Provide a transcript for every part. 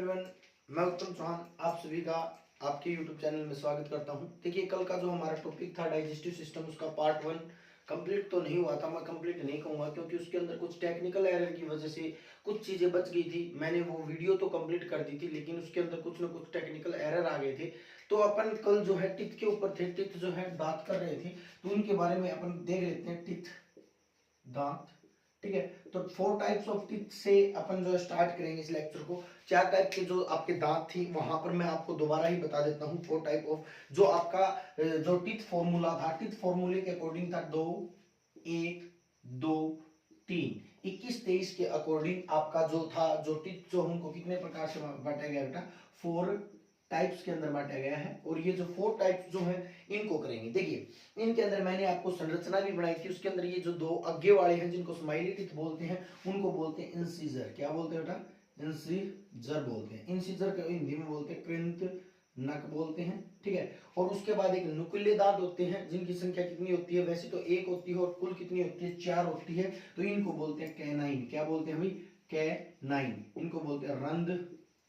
Everyone, मैं उत्तम चौहान आप सभी का आपके YouTube चैनल में स्वागत करता हूं। देखिए, कल का जो हमारा टॉपिक था डाइजेस्टिव सिस्टम, उसका पार्ट 1 कंप्लीट तो नहीं हुआ था। मैं कंप्लीट नहीं कहूँगा क्योंकि उसके अंदर कुछ टेक्निकल एरर की वजह से कुछ चीज़ें बच गई थी। मैंने वो वीडियो तो कंप्लीट कर दी थी, लेकिन उसके अंदर कुछ ना कुछ टेक्निकल एरर आ गए थे। तो अपन कल जो है टिथ के ऊपर थे, टिथ जो है बात कर रहे थे, तो उनके बारे में अपन देख लेते हैं। टिथ, दांत, ठीक है। तो 4 टाइप्स ऑफ टीथ से अपन जो स्टार्ट करेंगे इस लेक्चर को। 4 टाइप के जो आपके दांत थी, वहां पर मैं आपको दोबारा ही बता देता हूँ। 4 टाइप ऑफ जो आपका जो टीथ फॉर्मूला था, टीथ फॉर्मूले के अकॉर्डिंग था 2 1 2 3 21 23 के अकॉर्डिंग आपका जो था, जो टीथ जो उनको कितने प्रकार से बांटा गया बेटा, 4 टाइप्स के अंदर बांटा गया है। और ये जो 4 टाइप्स जो है इनको करेंगे। देखिए, इनके अंदर मैंने आपको संरचना भी बनाई थी। उसके अंदर ये जो 2 आगे वाले हैं जिनको स्माइली टीथ बोलते हैं, उनको बोलते हैं इंसीजर। क्या बोलते हैं बेटा? इंसीजर बोलते हैं। इंसीजर को हिंदी में बोलते हैं कृंत नक बोलते हैं, ठीक है। और उसके बाद एक नुकीले दांत होते हैं जिनकी संख्या कितनी होती है? वैसे तो 1 होती है और कुल कितनी होती है? 4 होती है। तो इनको बोलते हैं कैनाइन। क्या बोलते हैं भाई? कैनाइन। इनको बोलते हैं रंध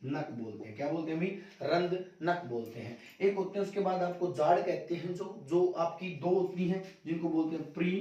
नक बोलते हैं। क्या बोलते हैं भाई? रंध नक बोलते हैं। एक होते हैं, उसके बाद आपको जाड़ कहते हैं, जो जो आपकी 2 होती हैं जिनको बोलते हैं प्री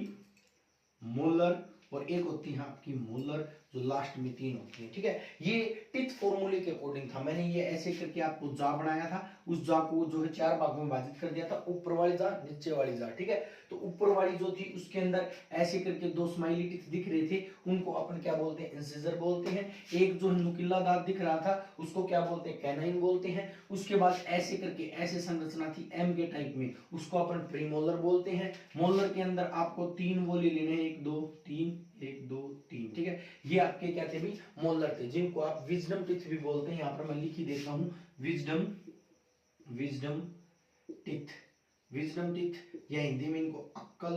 मोलर, और एक होती है आपकी मोलर, जो लास्ट में 3 होती है, ठीक है। ये टिथ फॉर्मूले के अकॉर्डिंग था। मैंने ये ऐसे करके आपको जा बनाया था। उस जा को जो है 4 भागों में विभाजित कर दिया था, ऊपर वाली जा, नीचे वाली जा, ठीक है। तो ऊपर वाली जो थी उसके अंदर ऐसे करके 2 स्माइली टिथ दिख रहे थे, उनको अपन क्या बोलते हैं? इंसिजर बोलते हैं। एक जो नुकीला दांत दिख रहा था उसको क्या बोलते हैं? कैनाइन बोलते हैं। उसके बाद ऐसे करके ऐसे संरचना थी एम के टाइप में, उसको अपन प्रीमोलर बोलते हैं। मोलर के अंदर आपको 3 वो ले लेने हैं, 1 2 3 1 2 3, ठीक है। ये आपके क्या थे भाई? मोलर थे, जिनको आप विजडम टीथ भी बोलते हैं। यहां पर मैं लिख ही देता हूं, wisdom wisdom teeth. Wisdom teeth या हिंदी में इनको अक्कल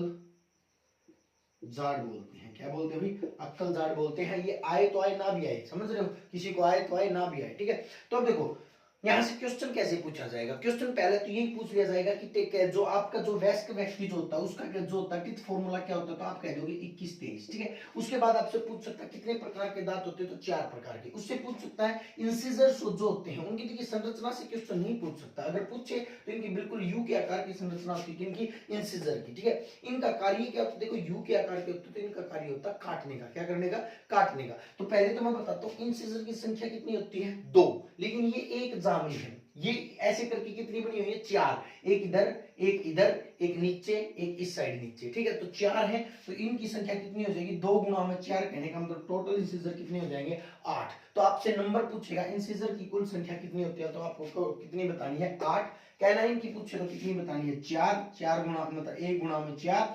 जाड़ बोलते हैं। क्या बोलते हैं भाई? अक्कल जाड़ बोलते हैं। ये आए तो आए, ना भी आए, समझ रहे हो? किसी को आए तो आए, ना भी आए, ठीक है। तो अब देखो, यहां से क्वेश्चन कैसे पूछा जाएगा। क्वेश्चन पहले तो यही पूछ लिया जाएगा कि जो आपका जो वयस्क व्यक्ति जो होता है उसका जो होता है टिथ फॉर्मूला क्या होता है, तो आप कह दोगे 21 23, ठीक है। उसके बाद आपसे पूछ सकता है कितने प्रकार के दांत होते हैं, तो 4 प्रकार के। उससे पूछ सकता है इंसिजर जो होते हैं उनकी देखिए संरचना से क्वेश्चन नहीं पूछ सकता। अगर पूछे तो इनकी बिल्कुल यू के आकार की संरचना होती है, इनकी इंसिजर की, ठीक है। इनका कार्य क्या होता है? देखो, यू के आकार के होते हैं तो इनका कार्य होता है काटने का। क्या करने का? काटने का। तो पहले तो मैं बताता हूँ इंसिजर की संख्या कितनी होती है? 2, लेकिन ये एक जामी है। ये ऐसे करके कितनी बनी हुई है? 4। एक इधर, एक इधर, एक नीचे, एक इस साइड नीचे, ठीक है। तो 4 है। तो इनकी संख्या कितनी हो जाएगी? 2 गुणा में 4 कहने का मतलब टोटल इंसिजर कितने हो जाएंगे? 8। तो आपसे नंबर पूछेगा इंसिजर की कुल संख्या कितनी होती है, तो आपको कितनी बतानी है? 8। कैनाइन की पूछे तो कितनी बतानी है? 4। 4 गुणा मतलब 1 गुणा में 4।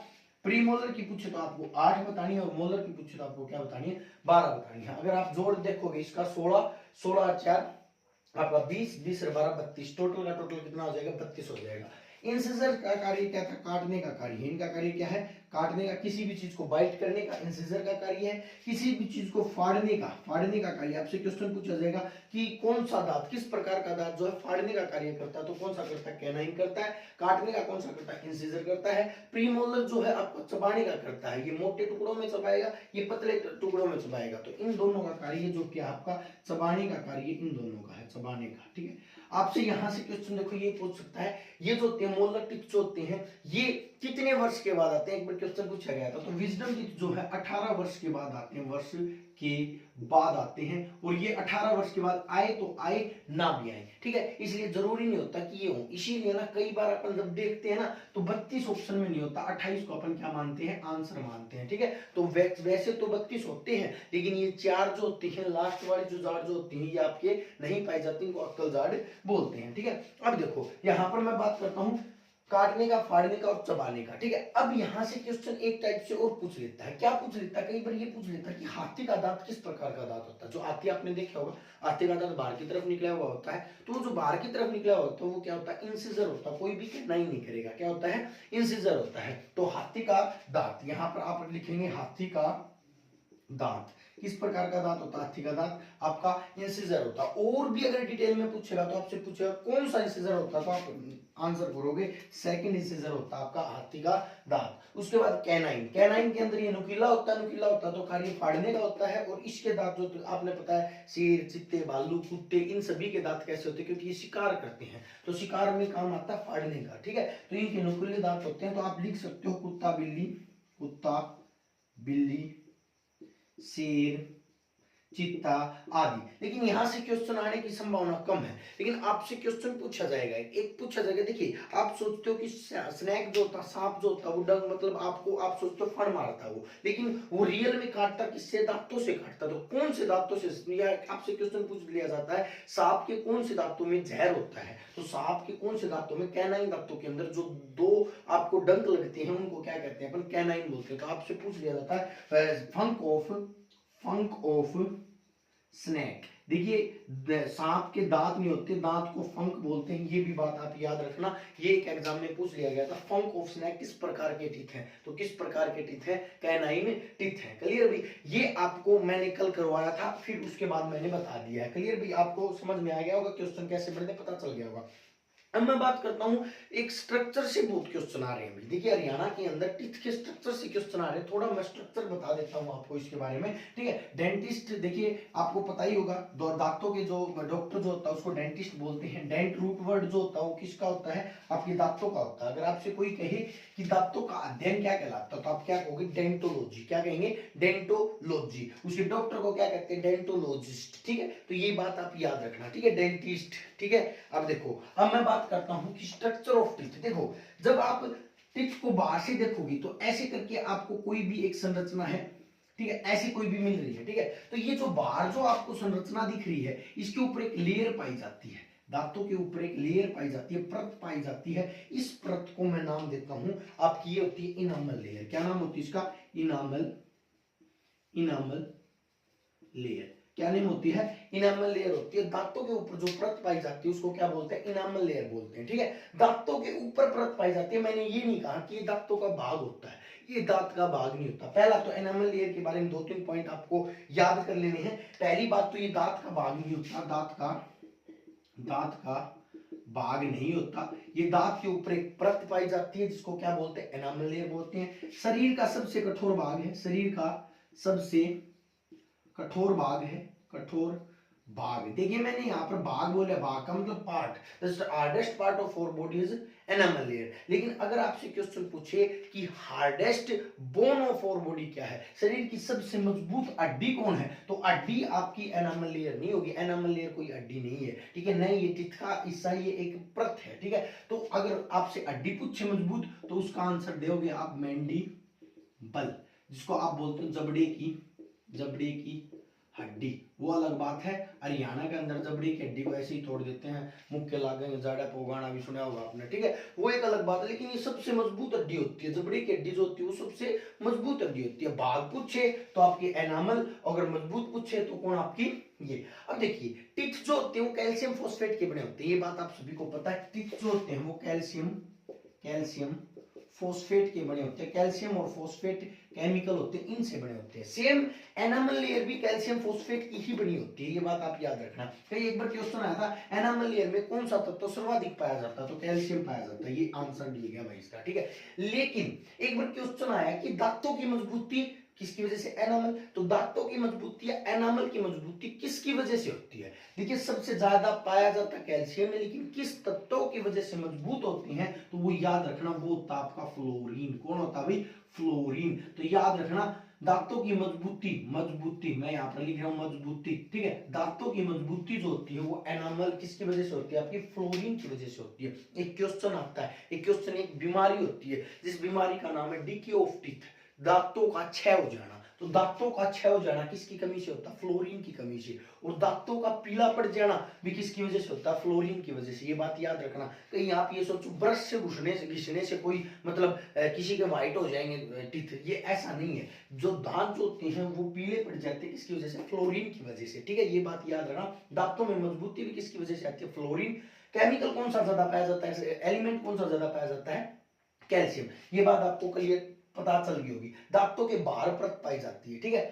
प्रीमोलर की पूछे तो आपको 8 बतानी है, और मोलर की पूछे तो आपको क्या बतानी है? 12 बतानी है। अगर आप जोड़ देखोगे इसका 16 16 और 4 आपका 20 20 और 12 32, टोटल का टोटल कितना हो जाएगा? 32 हो जाएगा। इंसिजर का कार्य क्या था? काटने का कार्य है। इनका कार्य क्या है? काटने का। किसी भी चीज को बाइट करने का इंसिजर का कार्य है। किसी भी चीज को फाड़ने का कार्य। आपसे क्वेश्चन पूछा जाएगा कि कौन सा दांत, किस प्रकार का दांत जो है फाड़ने का कार्य करता है, तो कौन सा करता है? कैनाइन करता है। काटने का कौन सा करता है? इंसिजर करता है। प्रीमोलर जो है आपको चबाने का करता है। ये मोटे टुकड़ों में चबाएगा, ये पतले टुकड़ों में चबाएगा। तो इन दोनों का कार्य जो क्या आपका चबाने का कार्य इन दोनों का है, चबाने का, ठीक है। आपसे यहां से क्वेश्चन देखो ये पूछ सकता है, ये जो होते हैं मोलर टिप्स जो होते हैं, ये कितने वर्ष के बाद आते हैं? एक बार क्वेश्चन पूछा गया था। तो विजडम टिप्स जो है 18 वर्ष के बाद आते हैं, वर्ष के बाद आते हैं। और ये 18 वर्ष के बाद आए तो आए, ना भी आए, ठीक है। इसलिए जरूरी नहीं होता कि ये हो। इसीलिए ना कई बार अपन जब देखते हैं ना, तो 32 ऑप्शन में नहीं होता, 28 को अपन क्या मानते हैं? आंसर मानते हैं, ठीक है। तो वैसे तो 32 होते हैं, लेकिन ये 4 जो होती है, लास्ट वाली जो जाड़ जो होती है, ये आपके नहीं पाई जाती, इनको अक्कल जाड़ बोलते हैं, ठीक है। अब देखो, यहां पर मैं बात करता हूं काटने का, फाड़ने का और चबाने का, ठीक है। अब यहां से क्वेश्चन एक टाइप से और पूछ लेता है। क्या पूछ लेता है? कई बार ये पूछ लेता है कि हाथी का दांत किस प्रकार का दांत होता है। जो हाथी आपने देखा होगा, हाथी का दांत बाहर की तरफ निकला हुआ होता है। तो जो बाहर की तरफ निकला हुआ होता है वो क्या होता है? इंसिजर होता है। कोई भी कैनाइन नहीं करेगा। क्या होता है? इंसिजर होता है। तो हाथी का दांत, यहां पर आप लिखेंगे हाथी का दांत। किस प्रकार का दांत होता है? हाथी का दांत आपका इंसिजर होता है। और भी अगर डिटेल में पूछेगा तो आपसे पूछेगा कौन सा इंसिजर होता है, तो आप आंसर करोगे सेकंड इंसिजर होता है आपका हाथी का दांत। उसके बाद कैनाइन, कैनाइन के अंदर ये नुकीला होता है, नुकीला होता है तो कार्य फाड़ने का होता है। और इसके दांत जो आपने पता है शेर, चित्ते, भालू, कुत्ते, इन सभी के दांत कैसे होते हैं? क्योंकि ये शिकार करते हैं तो शिकार में काम आता है फाड़ने का, ठीक है। तो इनके नुकीले दांत होते हैं। तो आप लिख सकते हो कुत्ता बिल्ली, कुत्ता बिल्ली, शेर, चित्ता आदि। लेकिन यहां से क्वेश्चन आने की संभावना कम है, लेकिन आपसे क्वेश्चन पूछा जाएगा, एक पूछा जाएगा। देखिए आप सोचते हो कि स्नेक जो होता, सांप जो होता, वो डंग मतलब आपको, आप सोचते हो फण मारता वो, लेकिन वो रियल में काटता किससे? दांतों से काटता। तो कौन से दांतों से? या आपसे क्वेश्चन पूछ लिया जाता है सांप के कौन से दांतों में जहर होता है, तो सांप के कौन से दांतों में? कैनाइन दांतों के अंदर जो दो आपको डंक लगते हैं उनको क्या कहते हैं? अपन कैनाइन बोलते हैं। तो आपसे पूछ लिया जाता है फंक ऑफ स्नेक। देखिए सांप के दांत नहीं होते, दांत को फंक बोलते हैं, ये भी बात आप याद रखना। ये एक एग्जाम में पूछ लिया गया था, फंक ऑफ स्नेक किस प्रकार के टीथ हैं? तो किस प्रकार के टीथ हैं? कैनाइन टीथ हैं। क्लियर भी? ये आपको मैंने कल करवाया था, फिर उसके बाद मैंने बता दिया है। क्लियर भी? आपको समझ में आ गया होगा, क्वेश्चन कैसे बनते पता चल गया होगा। अब मैं बात करता हूं एक स्ट्रक्चर से बहुत क्वेश्चन आ रहे हैं। देखिए हरियाणा के अंदर टीथ के स्ट्रक्चर से क्वेश्चन आ रहे हैं, थोड़ा मैं स्ट्रक्चर बता देता हूं आपको इसके बारे में, ठीक है। डेंटिस्ट, देखिए आपको पता ही होगा दांतों के जो डॉक्टर जो होता है उसको डेंटिस्ट बोलते हैं। डेंट रूट वर्ड जो होता है वो किसका होता है? आपके दांतों का होता है। अगर आपसे कोई कहे कि दांतों का अध्ययन क्या कहलाता है तो आप क्या कहोगे? डेंटोलॉजी। क्या कहेंगे? डेंटोलॉजी। उसी डॉक्टर को क्या कहते हैं? डेंटोलॉजिस्ट, ठीक है। तो ये बात आप याद रखना, ठीक है, डेंटिस्ट, ठीक है। अब देखो, अब मैं बात करता हूं कि स्ट्रक्चर ऑफ टीथ। देखो जब आप टीथ को बाहर से देखोगे तो ऐसे करके आपको कोई भी एक संरचना है, ठीक है, ऐसी कोई भी मिल रही है, ठीक है। तो ये जो बाहर जो आपको संरचना दिख रही है इसके ऊपर एक लेयर पाई जाती है, दांतों के ऊपर एक लेयर पाई जाती है, परत पाई जाती है। इस परत को मैं नाम देता हूं आपकी, ये होती है इनामल लेयर। क्या नाम होती है इसका? Enamel layer. क्या नेम होती है? इनामल लेयर होती है। दांतों के ऊपर जो परत पाई जाती है उसको क्या बोलते हैं? इनामल लेयर बोलते हैं, ठीक है। दांतों के ऊपर परत पाई जाती है। मैंने ये नहीं कहा कि ये दांतों का भाग होता है, ये दांत का भाग नहीं होता। पहला तो इनामल लेयर के बारे में 2-3 पॉइंट आपको याद कर लेने हैं। पहली बात तो ये दांत का भाग नहीं होता, दांत का भाग नहीं होता। ये दांत के ऊपर एक परत पाई जाती है जिसको क्या बोलते हैं? एनामल लेयर बोलते हैं। शरीर का सबसे कठोर भाग है, शरीर का सबसे कठोर भाग है, कठोर भाग। देखिए मैंने यहाँ पर भाग बोला, भाग का मतलब part. The hardest part of our body is enamel layer. लेकिन अगर आपसे क्वेश्चन पूछे कि hardest bone of our body क्या है, शरीर की सबसे मजबूत हड्डी कौन है, तो हड्डी आपकी एनामल लेयर नहीं होगी। एनामल लेयर कोई हड्डी नहीं है, ठीक है, नहीं, ये टीथ का हिस्सा, ये एक परत है, ठीक है। तो अगर आपसे हड्डी पूछे मजबूत तो उसका आंसर दोगे आप मैंडिबल, जिसको आप बोलते हो जबड़े की हड्डी। वो अलग बात है। हरियाणा के अंदर जबड़ी की हड्डी को ऐसे ही तोड़ देते हैं, मुक्के लागेंगे, जाड़ा पोगाना भी सुना होगा आपने, ठीक है, वो एक अलग बात है। लेकिन ये सबसे मजबूत हड्डी होती है, जबड़ी की हड्डी जो होती है वो सबसे मजबूत हड्डी होती है। भाग पूछे तो आपकी एनामल, अगर मजबूत पूछे तो कौन? आपकी ये। अब देखिए टीथ जो होते हैं वो कैल्शियम फॉस्फेट के बने होते हैं, ये बात आप सभी को पता है। टीथ जो होते हैं वो कैल्शियम फॉस्फेट के बने होते हैं। कैल्शियम और फॉस्फेट केमिकल होते हैं, इनसे बने होते हैं। सेम एनामल लेयर भी कैल्शियम फॉस्फेट की ही बनी होती है, ये बात आप याद रखना। कई एक बार क्वेश्चन आया था एनामल लेयर में कौन सा तत्व सर्वाधिक पाया जाता है, तो कैल्शियम पाया जाता है। ये आंसर मिल गया भाई इसका, ठीक है। लेकिन एक बार क्वेश्चन आया कि दांतों की मजबूती किसकी वजह से? एनामल। तो दांतों की मजबूती या एनामल की मजबूती किसकी वजह से होती है? देखिए सबसे ज्यादा पाया जाता कैल्शियम है, लेकिन किस तत्वों की वजह से मजबूत होती हैं, तो वो याद रखना, वो होता आपका फ्लोरीन। कौन होता भाई? फ्लोरीन। तो याद रखना दांतों की मजबूती मैं यहाँ पर लिख रहा हूं मजबूती, ठीक है। दांतों की मजबूती जो होती है वो एनामल किसकी वजह से होती है? आपकी फ्लोरीन की वजह से होती है। एक क्वेश्चन आता है, एक क्वेश्चन, एक बीमारी होती है जिस बीमारी का नाम है डिके ऑफ टीथ, दांतों का क्षय हो जाना। तो दांतों का क्षय हो जाना किसकी कमी से होता है? फ्लोरीन की कमी से। और दांतों का पीला पड़ जाना भी किसकी वजह से होता है? फ्लोरीन की वजह से। ये बात याद रखना। कहीं आप ये सोचो ब्रश से घिसने से कोई मतलब किसी के व्हाइट हो जाएंगे टीथ, ये ऐसा नहीं है। जो दांत जो होते हैं वो पीले पड़ जाते हैं किसकी वजह से? फ्लोरीन की वजह से, ठीक है। ये बात याद रखना। दांतों में मजबूती भी किसकी वजह से आती है? फ्लोरीन। केमिकल कौन सा ज्यादा पाया जाता है, एलिमेंट कौन सा ज्यादा पाया जाता है? कैल्शियम। ये बात आपको क्लियर पता चल गई होगी। दांतों के बाहर परत पाई जाती है, ठीक है।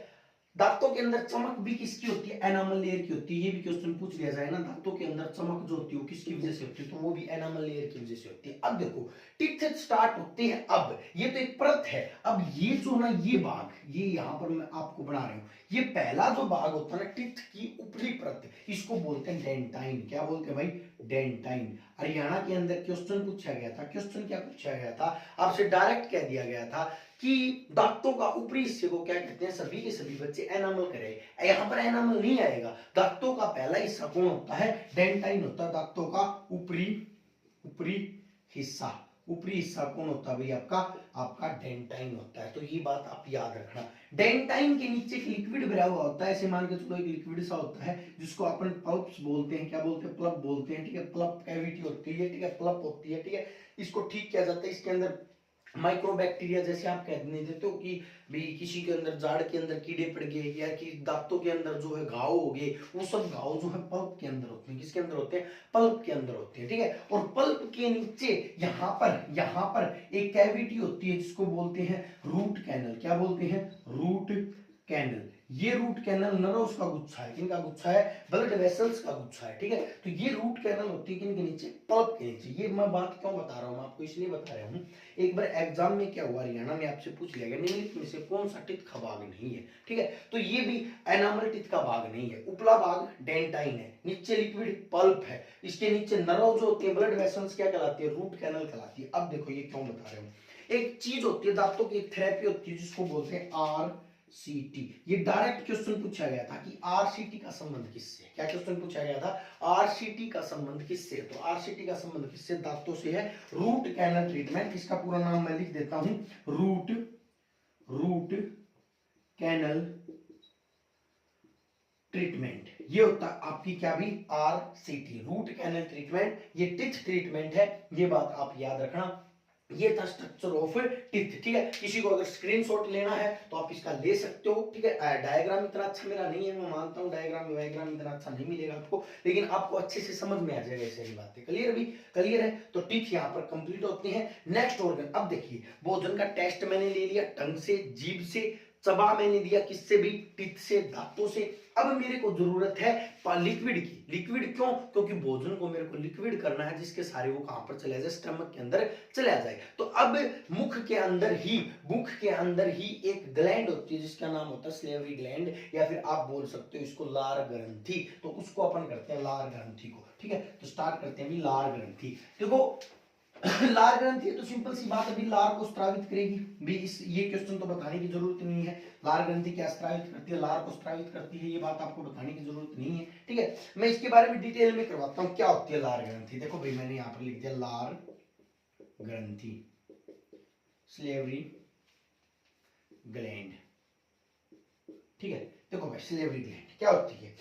दांतों के अंदर चमक भी किसकी होती है, एनामल लेयर की होती है। ये भी क्वेश्चन पूछ लिया जाए ना, दांतों के अंदर चमक जो होती है वो किसकी वजह से होती है, तो वो भी एनामल लेयर की वजह से होती है। अब देखो टीथ स्टार्ट होते हैं, अब ये तो एक परत है। अब ये जो ना ये भाग, ये यहां पर मैं आपको बना रही हूं, ये पहला जो भाग होता है ना टीथ की ऊपरी परत, इसको बोलते हैं डेंटाइन। क्या बोलते हैं भाई, डेंटाइन। हरियाणा के अंदर क्वेश्चन पूछा गया था, क्वेश्चन क्या पूछा गया था, आपसे डायरेक्ट कह दिया गया था कि दांतों का ऊपरी हिस्से को क्या कहते हैं, सभी के सभी बच्चे एनामल करें। यहाँ पर एनामल नहीं आएगा, दांतों का पहला हिस्सा कौन होता है, डेंटाइन होता है। दांतों का ऊपरी ऊपरी हिस्सा, ऊपरी हिस्सा कौन होता है भाई, आपका आपका डेंटाइन होता है। तो ये बात आप याद रखना। डेंटाइन के नीचे एक लिक्विड भरा हुआ होता है, ऐसे मान के चलो एक लिक्विड सा होता है जिसको अपन पल्प्स बोलते हैं। क्या बोलते हैं, प्लप बोलते हैं, ठीक है। प्लप कैविटी होती है, ठीक है, प्लप होती है, ठीक है। इसको ठीक किया जाता है, इसके अंदर माइक्रोबैक्टीरिया, जैसे आप कहने देते हो कि भी किसी के अंदर जाड़ के अंदर कीड़े पड़ गए या कि दांतों के अंदर जो है घाव हो गए, वो सब घाव जो है पल्प के अंदर होते हैं। किसके अंदर होते हैं, पल्प के अंदर होते हैं, ठीक है। और पल्प के नीचे यहाँ पर एक कैविटी होती है जिसको बोलते हैं रूट कैनल। क्या बोलते हैं, रूट कैनल। ये रूट कैनल नर्व्स का गुच्छा है, किनका गुच्छा है, ब्लड वेसल्स का गुच्छा है, ठीक है। तो ये रूट कैनल होती है किनके नीचे, पल्प के नीचे। ये मैं बात क्यों बता रहा हूँ, मैं आपको इसलिए बता रहा हूँ, एक बार एग्जाम में क्या हुआ, हरियाणा में आपसे पूछ लिया गया निम्नलिखित में से कौन सा टीथ का भाग नहीं है, ठीक है। तो ये भी एनामल टीथ का भाग नहीं है। उपला भाग डेंटाइन है, नीचे लिक्विड पल्प है, इसके नीचे नर्व जो होती है, ब्लड वेसल्स क्या कहलाती है, रूट कैनल कहलाती है। अब देखो ये क्यों बता रहे हूँ, एक चीज होती है दांतों की, थेरेपी होती है जिसको बोलते हैं आरसीटी। ये डायरेक्ट क्वेश्चन पूछा गया था कि आरसीटी का संबंध किससे, क्या क्वेश्चन पूछा गया था, आरसीटी का संबंध किससे। तो आरसीटी का संबंध किससे, दांतों से है। रूट कैनल ट्रीटमेंट, इसका पूरा नाम मैं लिख देता हूं, रूट कैनल ट्रीटमेंट। ये होता है आपकी क्या भी, आरसीटी, रूट कैनल ट्रीटमेंट। ये टिथ ट्रीटमेंट है, ये बात आप याद रखना। ये था स्ट्रक्चर ऑफ टिथ, ठीक है। किसी को अगर स्क्रीनशॉट लेना है तो आप इसका ले सकते हो, ठीक है। डायग्राम इतना अच्छा मेरा नहीं है, मैं मानता हूँ डायग्राम इतना अच्छा नहीं मिलेगा आपको, लेकिन आपको अच्छे से समझ में आ जाएगा ये सारी बातें। क्लियर, भी क्लियर है। तो टिथ यहाँ पर कंप्लीट होते हैं। नेक्स्ट ऑर्गन, अब देखिए भोजन का टेस्ट मैंने ले लिया, टंग से, जीभ से, चबा मैंने दिया किससे भी, टिथ से, दांतों से। अब मेरे को जरूरत है लिक्विड की। लिक्विड क्यों, क्योंकि भोजन को मेरे को लिक्विड करना है जिसके सारे वो कहां पर चले जाए, स्टमक के अंदर चला जाए। तो अब मुख के अंदर ही एक ग्लैंड होती है जिसका नाम होता है स्लेवरी ग्लैंड, या फिर आप बोल सकते हो इसको लार ग्रंथि। तो उसको अपन करते हैं लार ग्रंथि को, ठीक है। तो स्टार्ट करते हैं भी लार ग्रंथि। देखो लार ग्रंथि है तो सिंपल सी बात, अभी लार को स्त्रावित करेगी भी, इस ये क्वेश्चन तो बताने की जरूरत नहीं है। लार ग्रंथि क्या स्त्रावित करती है, लार को स्त्रावित करती है, ये बात आपको बताने की जरूरत नहीं है, ठीक है। मैं इसके बारे में डिटेल में करवाता हूँ क्या होती है लार ग्रंथि। देखो भाई मैंने यहाँ पर लिख दिया लार ग्रंथि, स्लेवरी ग्लैंड, ठीक है। देखो भाई स्लेवरी ग्लैंड क्या होती है,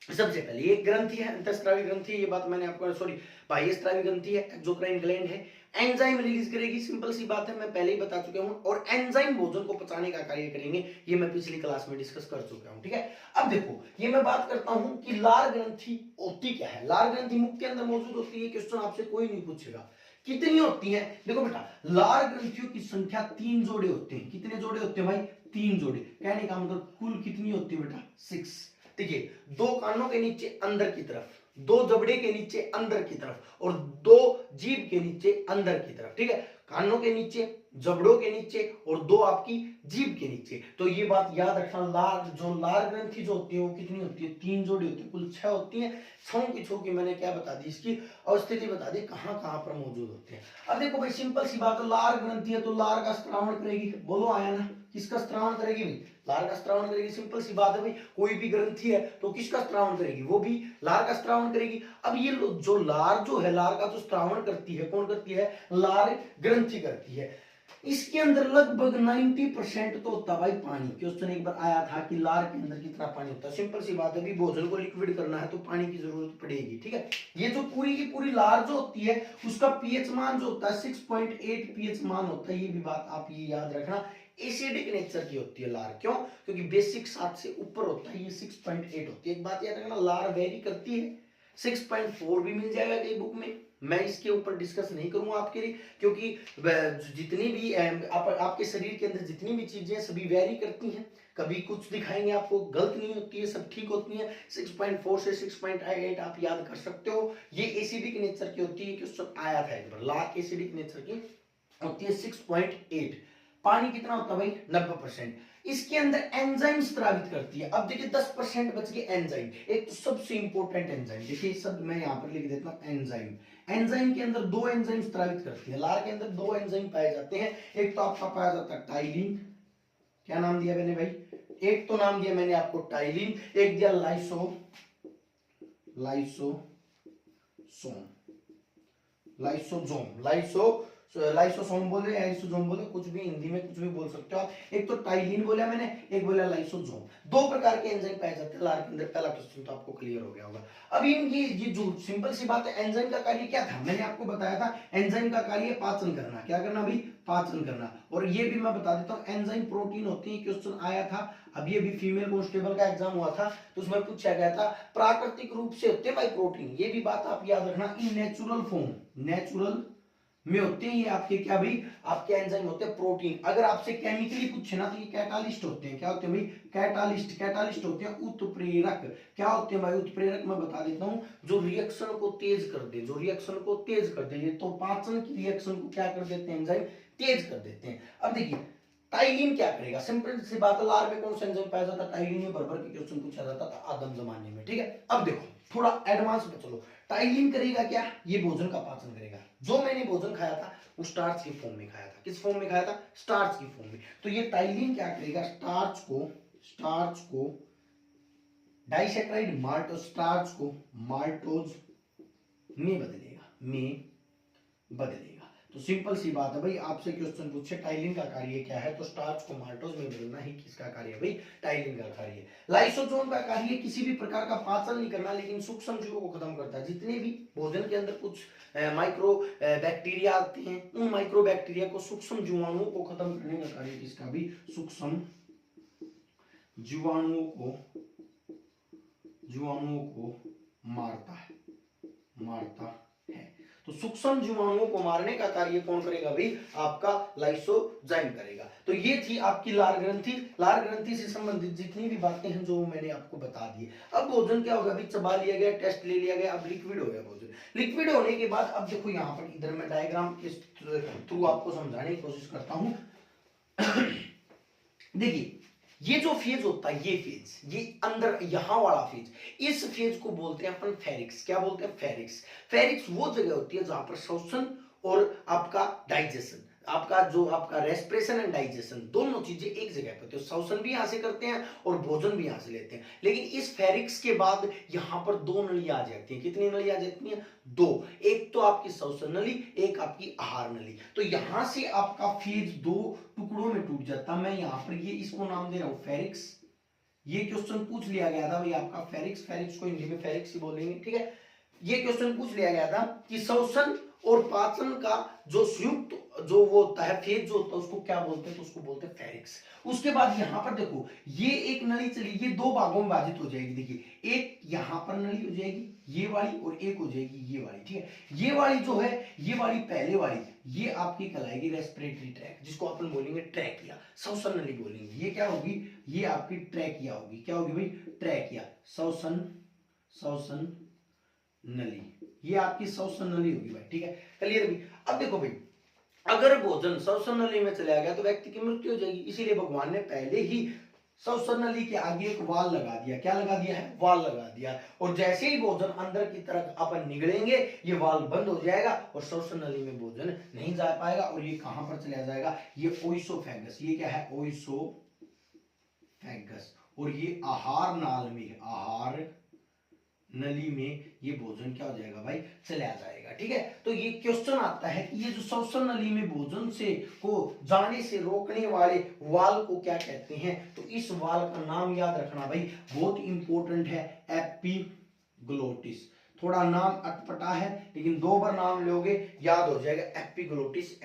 सबसे पहले एक ग्रंथि है अंतःस्रावी ग्रंथि, ये बात मैंने आपको, सॉरी बाह्यस्रावी ग्रंथि है, एक्सोक्राइन ग्लैंड है। एंजाइम रिलीज करेगी, सिंपल सी बात है, मैं पहले ही बता चुका हूं। और एंजाइम भोजन को पचाने का कार्य करेंगे, ये मैं पिछली क्लास में डिस्कस कर चुका हूं, ठीक है। अब देखो ये मैं बात करता हूं कि लार ग्रंथि होती क्या है। लार ग्रंथि मुख के अंदर मौजूद होती है, क्वेश्चन आपसे कोई नहीं पूछेगा कितनी होती है। देखो बेटा लार ग्रंथियों की संख्या 3 जोड़े होते हैं। कितने जोड़े होते हैं भाई, 3 जोड़े। कहने का मतलब कुल कितनी होती है बेटा, 6। देखिए 2 कानों के नीचे अंदर की तरफ, 2 जबड़े के नीचे अंदर की तरफ, और 2 जीभ के नीचे अंदर की तरफ, ठीक है। कानों के नीचे, जबड़ों के नीचे, और 2 आपकी जीभ के नीचे। तो ये बात याद रखना, लार ग्रंथि जो होती है वो कितनी होती है, 3 जोड़ी होती है, कुल 6 होती है। 6 की मैंने क्या बता दी, इसकी अवस्थिति बता दी, कहां कहां पर मौजूद होते हैं। अब देखो भाई सिंपल सी बात है, लार ग्रंथि है तो लार का स्त्रावण करेगी, बोलो आया ना, किसका स्त्रावण करेगी भाई, लार का स्त्रावण करेगी। सिंपल सी बात है भाई, कोई भी ग्रंथि है तो किसका स्त्रावण करेगी, वो भी लार का स्त्रावण करेगी। अब ये जो लार जो है, लार का जो स्त्रावण करती है, कौन करती है, लार ग्रंथि करती है। इसके अंदर लगभग 90% तो होता भाई पानी। क्वेश्चन एक बार आया था कि लार के अंदर कितना पानी होता है। सिंपल सी बात है भी, भोजन को लिक्विड करना है तो पानी की जरूरत पड़ेगी, ठीक है। ये जो पूरी की पूरी लार जो होती है उसका पीएच मान जो होता है 6.8 पीएच मान होता है। ये भी बात आप ये याद रखना, एसिडिक नेचर की होती है लार। क्यों, क्योंकि बेसिक 7 से ऊपर होता है, ये 6.8 होती है। एक बात याद रखना, लार वेरी करती है, 6.4 भी मिल जाएगा कई बुक में। मैं इसके ऊपर डिस्कस नहीं करूंगा आपके लिए, क्योंकि जितनी भी आपके शरीर के अंदर जितनी भी चीजें सभी वेरी करती हैं। कभी कुछ दिखाएंगे आपको गलत नहीं होती है, सब ठीक होती है। 6.4 से 6.8 आप याद कर सकते हो। ये एसिडिक नेचर की होती है, क्वेश्चन आया था एक बार, लार एसिडिक नेचर की होती है 6.8। पानी कितना होता है भाई 90%। इसके अंदर एंजाइम स्रावित करती है। अब देखिए 10% बच गए एंजाइम, एक तो सबसे इंपॉर्टेंट एंजाइम, देखिए सब मैं यहां पर लिख देता हूं एंजाइम। एंजाइम के अंदर दो एंजाइम स्रावित करती है, लार के अंदर दो एंजाइम पाए जाते हैं। एक तो आपका पाया जाता है टाइलिन, क्या नाम दिया मैंने भाई, एक तो नाम दिया मैंने आपको टाइलिन, एक दिया लाइसोसोम बोले या लाइसोसोम बोले, कुछ भी हिंदी में कुछ भी बोल सकते हो आप। एक तो टाइलिन बोला मैंने, एक बोला लाइसोसोम। दो प्रकार के एंजाइम पाए जाते हैं लार के अंदर। पहला क्वेश्चन तो आपको क्लियर हो गया होगा। अब इनकी ये जो सिंपल सी बात है, एंजाइम का कार्य क्या था, मैंने आपको बताया था एंजाइम का कार्य पाचन करना। क्या करना भाई, पाचन करना। और ये भी मैं बता देता हूं, एंजाइम प्रोटीन होती है, क्वेश्चन आया था अभी अभी फीमेल कांस्टेबल का एग्जाम हुआ था, तो उसमें पूछा गया था प्राकृतिक रूप से होते हैं भाई प्रोटीन। ये भी बात आप याद रखना, इन नेचुरल फॉर्म, नेचुरल में होते हैं ये आपके क्या भाई, आपके एंजाइम होते हैं प्रोटीन। अगर आपसे केमिकली पूछे ना तो ये कैटालिस्ट होते हैं। क्या होते हैं भाई, कैटालिस्ट होते हैं उत्प्रेरक। क्या होते हैं भाई उत्प्रेरक, मैं बता देता हूं, जो रिएक्शन को तेज कर दे, ये तो पाचन की रिएक्शन को क्या कर देते हैं एंजाइम, तेज कर देते हैं। अब देखिए टाइलिन क्या करेगा, सिंपल सी बात है, लार में कौन सा एंजाइम पाया जाता है, टाइलिन में बराबर के क्वेश्चन पूछा जाता था आदम जमाने में, ठीक है। अब देखो थोड़ा एडवांस में चलो, टाइलिन करेगा क्या, ये भोजन का पाचन करेगा। जो मैंने भोजन खाया था वो स्टार्च की फॉर्म में खाया था। किस फॉर्म में खाया था, स्टार्च की फॉर्म में। तो ये टाइलिन क्या करेगा, स्टार्च को डाइसैकेराइड स्टार्च को माल्टोज में बदलेगा। तो सिंपल सी बात है भाई, आपसे क्वेश्चन पूछे टाइलिन का कार्य क्या है, तो स्टार्च को माल्टोज में बदलना ही किसका कार्य है भाई, टाइलिन का कार्य। लाइसोसोम का कार्य किसी भी प्रकार का पाचन नहीं करना, लेकिन सूक्ष्म जीवों को खत्म करता है। जितने भी भोजन के अंदर कुछ माइक्रो बैक्टीरिया आते हैं, उन माइक्रो बैक्टीरिया को, सूक्ष्म जीवाणुओं को खत्म करने का कार्य किसका भी, सूक्ष्म जीवाणुओं को मारता है। तो सूक्ष्म जीवाणुओं को मारने का कार्य कौन करेगा भाई, आपका लाइसोजाइम करेगा। तो ये थी आपकी लार ग्रंथि से संबंधित जितनी भी बातें हैं जो मैंने आपको बता दी। अब भोजन क्या होगा भाई, चबा लिया गया, टेस्ट ले लिया गया, अब लिक्विड हो गया भोजन। लिक्विड होने के बाद अब देखो यहाँ पर इधर मैं डायग्राम के थ्रू आपको समझाने की कोशिश करता हूं। देखिए ये जो फेज होता है, ये फेज, ये अंदर यहां वाला फेज, इस फेज को बोलते हैं अपन फेरिक्स। क्या बोलते हैं, फेरिक्स वो जगह होती है जहां पर श्वसन और आपका डाइजेशन, आपका रेस्पिरेशन एंड डाइजेशन दोनों चीजें एक जगह पर होती है। श्वसन भी यहां से करते हैं और भोजन भी यहां से लेते हैं। लेकिन इस फेरिक्स के बाद यहां पर दो नलियां आ जाती हैं। कितनी नलियां आ जाती हैं, दो। एक तो आपकी श्वसन नली, एक आपकी आहार नली। तो यहां से आपका फेज दो टुकड़ों में टूट जाता। मैं यहां पर ये इसको नाम दे रहा हूं फेरिक्स। ये क्वेश्चन पूछ लिया गया था भाई आपका फेरिक्स को हिंदी में फेरिक्स ही बोलेंगे, ठीक है। ये क्वेश्चन पूछ लिया गया था कि श्वसन और पाचन का जो संयुक्त जो वो होता है फेज जो होता है उसको क्या बोलते हैं, तो उसको बोलते हैं फेरिक्स। उसके बाद यहां पर देखो ये एक नली चली, ये दो भागों में विभाजित हो जाएगी। देखिए एक यहां पर नली हो जाएगी ये वाली, और एक हो जाएगी ये वाली, ठीक है। ये वाली जो है, ये वाली पहले वाली, ये आपकी कहलाएगी रेस्पिरेटरी ट्रैक, जिसको अपन बोलेंगे ट्रैकिया, श्वसन नली बोलेंगे। ये क्या होगी, ये आपकी ट्रैकिया होगी। क्या होगी भाई, ट्रैकिया, श्वसन नली, ये आपकी श्वसन नली होगी भाई, ठीक है, क्लियर भी। अब देखो भाई अगर भोजन श्वसन नली में चला गया तो व्यक्ति की मृत्यु हो जाएगी। इसीलिए भगवान ने पहले ही श्वसन नली के आगे एक वाल लगा दिया। क्या लगा दिया है, वाल लगा दिया। और जैसे ही भोजन अंदर की तरफ अपन निगलेंगे ये वाल बंद हो जाएगा और श्वसन नली में भोजन नहीं जा पाएगा। और ये कहां पर चला जाएगा, ये ओइसोफेगस, ये क्या है, ओइसोफेगस। और ये आहार नाल में, आहार नली में ये भोजन क्या हो जाएगा भाई, चला जाएगा, ठीक है। तो ये क्वेश्चन आता है कि ये जो श्वसन नली में भोजन से को जाने से रोकने वाले वाल को क्या कहते हैं, तो इस वाल का नाम याद रखना भाई, बहुत इंपॉर्टेंट है, एपिग्लोटिस। थोड़ा नाम अटपटा है लेकिन दो बार नाम लोगे याद हो जाएगा, एपिग्लोटिस,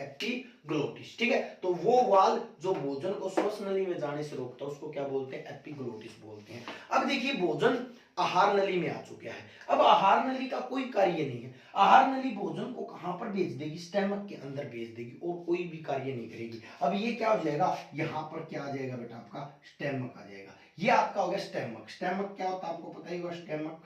ठीक है। तो वो वाल जो भोजन को श्वसन नली में जाने से रोकता है उसको क्या बोलते हैं, एपिग्लोटिस बोलते हैं। अब देखिए भोजन आहार नली में आ चुका है। अब आहार नली का कोई कार्य नहीं है, आहार नली भोजन को कहां पर भेज देगी, स्टमक के अंदर भेज देगी और कोई भी कार्य नहीं करेगी। अब ये क्या हो जाएगा, यहाँ पर क्या आ जाएगा बेटा, आपका स्टमक आ जाएगा। ये आपका हो गया स्टमक। स्टमक क्या होता है आपको पता ही होगा, स्टमक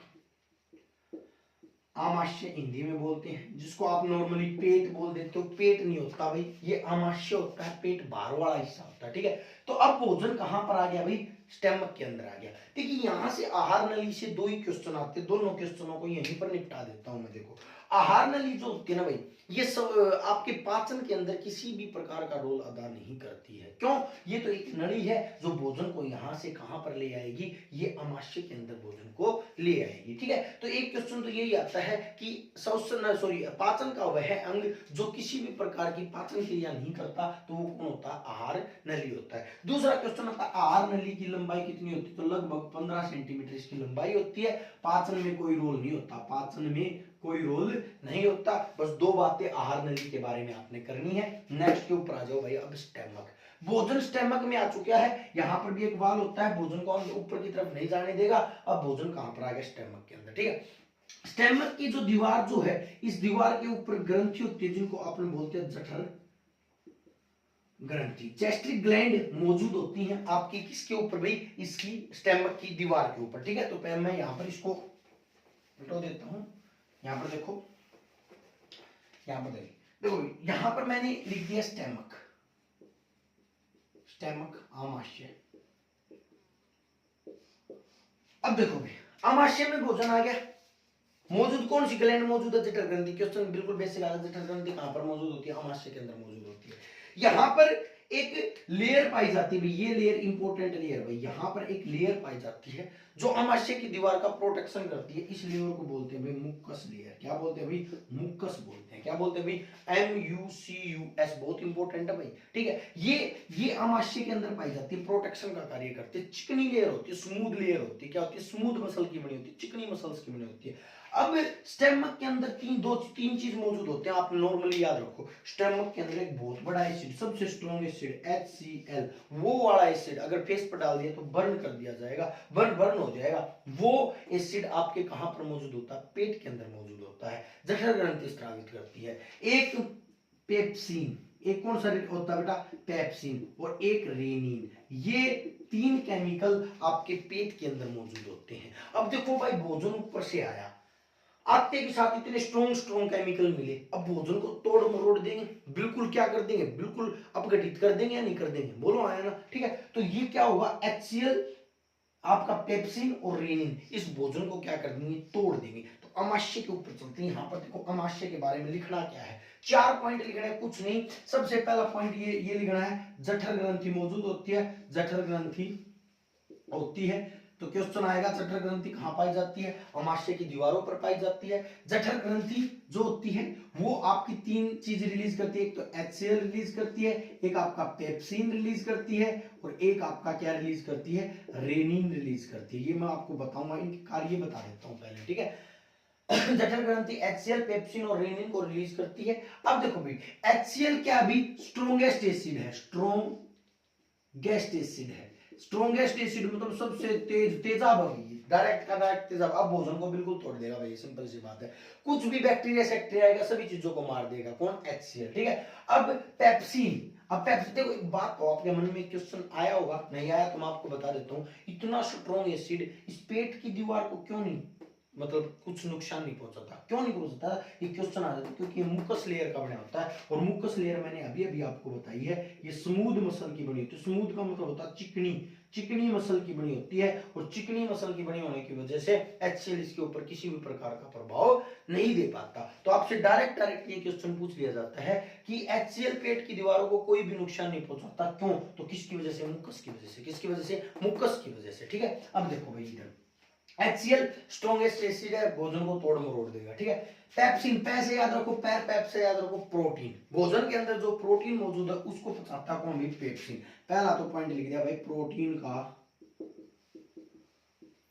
आमाशय हिंदी में बोलते हैं, जिसको आप नॉर्मली पेट बोल देते हो। पेट नहीं होता भाई, ये आमाशय होता है, पेट बाहर वाला हिस्सा होता है, ठीक है। तो अब भोजन कहां पर आ गया भाई, स्टमक के अंदर आ गया। देखिए यहां से आहार नली से दो ही क्वेश्चन आते हैं, दोनों क्वेश्चनों को यहीं पर निपटा देता हूं मैं। देखो आहार नली जो होती है ना भाई, ये सब आपके पाचन के अंदर किसी भी प्रकार का रोल अदा नहीं करती है। क्यों, ये तो एक नली है जो भोजन को यहां से कहां पर ले आएगी, ये आमाशय के अंदर भोजन को ले आएगी, ठीक है। तो एक क्वेश्चन तो यही आता है कि पाचन का वह अंग जो किसी भी प्रकार की पाचन क्रिया नहीं करता, तो वो कौन होता है, आहार नली होता है। दूसरा क्वेश्चन आता है आहार नली की लंबाई कितनी होती है, तो लगभग 15 सेंटीमीटर इसकी लंबाई होती है। पाचन में कोई रोल नहीं होता, पाचन में कोई रोल नहीं होता। बस दो बातें आहार नली के बारे में आपने करनी है। नेक्स्ट के ऊपर आ जाओ भाई, अब स्टमक। भोजन स्टमक में आ चुका है, यहां पर भी एक वाल होता है, भोजन को ऊपर की तरफ नहीं जाने देगा। अब भोजन कहां पर आ गया, स्टमक के अंदर, ठीक है। स्टमक की जो दीवार जो है, इस दीवार के ऊपर ग्रंथि होती है, जिनको अपन बोलते हैं जठर ग्रंथि। गैस्ट्रिक ग्लैंड मौजूद होती हैं आपकी किसके ऊपर भाई, इसकी स्टमक की दीवार के ऊपर, ठीक है। तो पहले मैं यहां पर इसको हटा देता हूं। यहां पर देखो, यहां पर देखो, यहां पर मैंने लिख दिया स्टमक, स्टमक आमाशय। अब देखो भाई, आमाशय में भोजन आ गया, मौजूद कौन सी ग्लैंड मौजूद है, जठर ग्रंथि। क्वेश्चन बिल्कुल बेसिक आता है, जठर ग्रंथि कहां पर मौजूद होती है, आमाशय के अंदर मौजूद होती है। यहां पर एक लेयर पाई जाती है भाई, ये लेयर इंपॉर्टेंट लेयर भाई, यहां पर एक लेयर पाई जाती है जो आमाशय की दीवार का प्रोटेक्शन करती है। इस लेयर को बोलते हैं भाई मुकस लेयर। क्या बोलते हैं भाई, मुकस बोलते हैं। क्या बोलते हैं भाई, MUCUS, बहुत इंपॉर्टेंट है भाई, ठीक है। ये आमाशय के अंदर पाई जाती है, प्रोटेक्शन का कार्य करती है। चिकनी लेयर होती है, स्मूथ लेयर होती है। क्या होती है, स्मूथ मसल की बनी होती है, चिकनी मसल्स की बनी होती है। अब स्टमक के अंदर तीन चीज मौजूद होते हैं, आप नॉर्मली याद रखो। स्टमक के अंदर एक बहुत बड़ा एसिड, सबसे स्ट्रॉन्ग एसिड HCl, वो वाला एसिड अगर फेस पर डाल दिया तो बर्न कर दिया जाएगा, बर्न हो जाएगा। वो एसिड आपके कहां पर मौजूद होता है, पेट के अंदर मौजूद होता है, जठर ग्रंथि स्रावित करती है। एक पेप्सिन, एक कौन सा होता है बेटा, पेप्सिन, और एक रेनिन। ये तीन केमिकल आपके पेट के अंदर मौजूद होते हैं। अब देखो भाई, भोजन ऊपर से आया, आते के साथ इतने स्ट्रॉन्ग केमिकल मिले, अब भोजन को तोड़ मरोड़ देंगे, बिल्कुल क्या कर देंगे, बिल्कुल अपघटित कर देंगे या नहीं कर देंगे, बोलो आया ना, ठीक है। तो ये क्या होगा, HCl, आपका पेप्सिन और रेनिन, इस भोजन को क्या कर देंगे, तोड़ देंगे। तो अमाशय के ऊपर चलते हैं। यहां पर देखो अमाशय के बारे में लिखना क्या है, 4 पॉइंट लिखना है, कुछ नहीं। सबसे पहला पॉइंट ये लिखना है, जठर ग्रंथि मौजूद होती है, जठर ग्रंथि होती है। तो क्वेश्चन आएगा, जठर ग्रंथि कहां पाई जाती है, अमाशय की दीवारों पर पाई जाती है। जठर ग्रंथि जो होती है वो आपकी तीन चीज रिलीज करती है, एक तो HCl रिलीज करती है, एक आपका पेप्सिन रिलीज करती है, और एक आपका क्या रिलीज करती है, रेनिन रिलीज करती है। ये मैं आपको बताऊंगा, इनके कार्य बता देता हूं पहले, ठीक है। जठर ग्रंथि HCl, पेप्सिन और रेनिन को रिलीज करती है। अब देखो भाई, HCl क्या भी स्ट्रॉन्गेस्ट एसिड है, स्ट्रॉन्गेस्ट एसिड है। स्ट्रॉन्गेस्ट एसिड मतलब सबसे तेजाब है, डायरेक्ट का डायरेक्ट तेजाब। अब भोजन को बिल्कुल तोड़ देगा भाई, सिंपल सी बात है। कुछ भी बैक्टीरिया सेक्टेरिया आएगा, सभी चीजों को मार देगा, कौन, HCl, ठीक है। अब पेप्सिन, अब पेप्सिन, देखो एक बात तो आपके मन में क्वेश्चन आया होगा, नहीं आया तो मैं आपको बता देता हूँ। इतना स्ट्रॉन्ग एसिड इस पेट की दीवार को क्यों नहीं, मतलब कुछ नुकसान नहीं पहुंचाता, क्यों नहीं पहुंचाता, ये क्वेश्चन आ जाता है। क्योंकि मुकस लेयर का बना होता है, और मुकस लेयर मैंने अभी अभी आपको बताई है, ये स्मूथ मसल की बनी होती है। स्मूथ का मतलब होता है चिकनी मसल की बनी होती है, और चिकनी मसल की बनी होने की वजह से HCl इसके ऊपर किसी भी प्रकार का प्रभाव नहीं दे पाता। तो आपसे डायरेक्ट ये क्वेश्चन पूछ लिया जाता है कि HCl पेट की दीवारों को कोई भी नुकसान नहीं पहुंचाता, क्यों, तो किसकी वजह से, मुकस की वजह से। किसकी वजह से, मुकस की वजह से, ठीक है। अब देखो भाई, इधर HCl स्ट्रॉन्गेस्ट एसिड है, भोजन को तोड़ मरोड़ देगा, ठीक है। पेप्सिन, पै से याद रखो, पैप से याद रखो, प्रोटीन। भोजन के अंदर जो प्रोटीन मौजूद है उसको पचाता कौन भाई, पेप्सिन। पहला तो पॉइंट लिख दिया भाई, प्रोटीन का